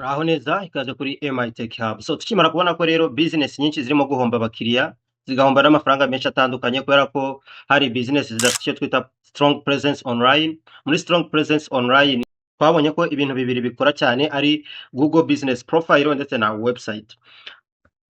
Muraho neza ikaze kuri MI Tech Hub. So tukimara kubona ko rero business nyinshi zirimo guhomba abakiriya, zigahomba n'amafaranga menshi atandukanye kubera ko hari business zidafite icyo twita strong presence online. Muri strong presence online twabonye ko ibintu bibiri bikora cyane ari Google Business Profile ndetse na website.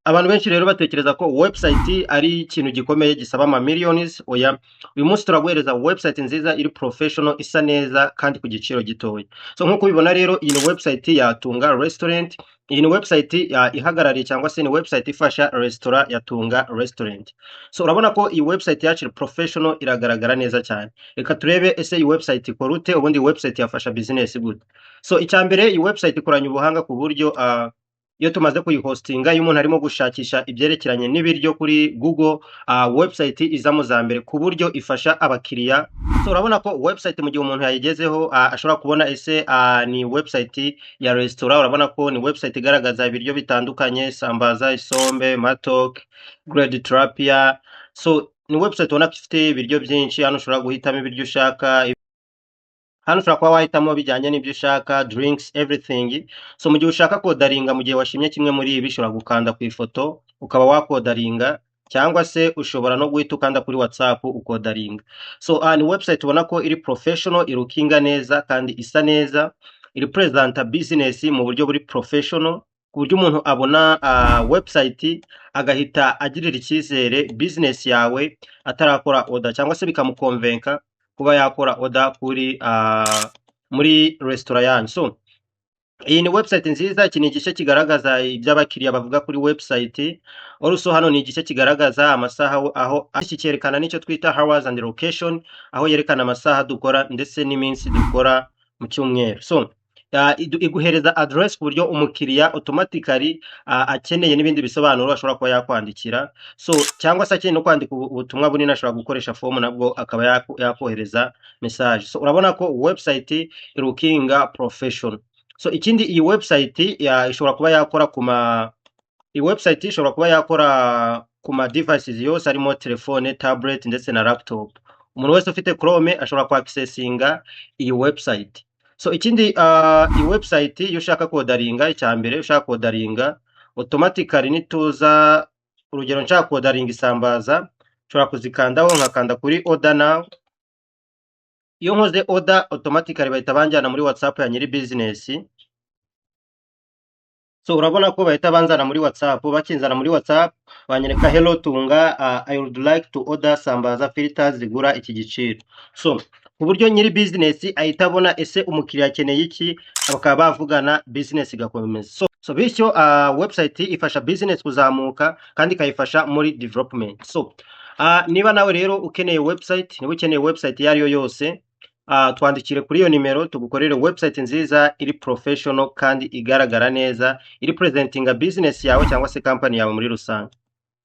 Abantu benshi rero batekereza ko website ari ikintu gikomeye gisaba millions. Oya, uyu munsi turaguhereza website nziza iri professional, isa neza kandi ku giciro gitoya. So nkuko ubibona rero iyi ni website ya Tunga Restaurant. Iyi ni website ihagarariye cyangwa se ni website ifasha restaurant ya Tunga Restaurant. So urabona ko iyi website yacu professional, iragaragara neza cyane. Reka turebe ese iyi website ikora ute, ubundi website yafasha business gute. So icyambere iyi website ikoranye ubuhanga ku buryo iyo tumaze kuyihostinga, iyo umuntu arimo gushakisha ibyerekeranye n'ibiryo kuri Google, website izamo za mbere ku buryo ifasha abakiriya. So urabona ko website mu gihe umuntu yayigezeho ashobora kubona ese ni website ya restaurant. Urabona ko ni website igaragaza ibiryo bitandukanye: sambaza, isombe, matok, grilled tilapia. So ni website ubona ko ifite ibiryo byinshi. Hano ushobora guhitamo ibiryo ushaka. Hano ushobora kuba wahitamo bijyanye n'ibyo ushaka, drinks, everything. So mu gihe ushaka kodaringa, mu gihe washimye kimwe muri ibi, ushobora gukanda ku ifoto ukaba wakodaringa, cyangwa se ushobora no guhita ukanda kuri WhatsApp ukodaringa. So ni website ubona ko iri professional, irukinga neza kandi isa neza, iri presenta business mu buryo buri professional, ku buryo umuntu abona website agahita agirira icyizere business yawe atarakora order, cyangwa se bikamukonvenka kuba yakora order kuri muri restaurant yanyu. So iyi ni website nziza. Iki ni igice kigaragaza iby'abakiriya bavuga kuri website. Also hano ni igice kigaragaza amasaha, aho iki cyerekana nicyo twita hours and location, aho yerekana amasaha dukora ndetse n'iminsi dukora mu cyumweru. So iguhereza address ku buryo umukiriya automatically akeneye n'ibindi bisobanuro ashobora kuba yakwandikira. So cyangwa se akeneye no kwandika ubutumwa bunini, ashobora gukoresha form nabwo akaba yakohereza message. So urabona ko website irukinga professional. So ikindi iyi website ishobora kuba yakora ku ma devices yose, harimo telefone, tablet ndetse na laptop. Umuntu wese ufite Chrome ashobora ku accessinga iyi website. So ikindi iyi website iyo ushaka kodaringa, icyambere ushaka kodaringa automatically nituza, urugero nshaka kodaringa isambaza, nshobora kuzikandaho nkakanda kuri order now. Iyo nkoze order automatically bahita banjyana muri WhatsApp ya nyiri business. So urabona ko bahita banzana muri WhatsApp, bakinzana muri WhatsApp banyereka hello Tunga, I would like to order sambaza filters zigura iki giciro. So ku buryo nyiri business ahita abona ese umukiriya akeneye iki, bakaba bavugana, business igakomeza. So bityo website ifasha business kuzamuka kandi ikayifasha muri development. So niba nawe rero ukeneye website, niba ukeneye website iyo ariyo yose, twandikire kuri iyo nimero tugukorere website nziza iri professional kandi igaragara neza, iri presentinga business yawe cyangwa se company yawe muri rusange.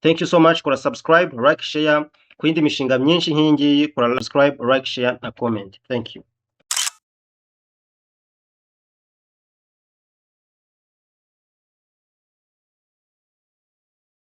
Thank you so much. Kora subscribe, like, share. Ku yindi mishinga myinshi nk'ingiyi, kora subscribe, like, share na comment. Thank you.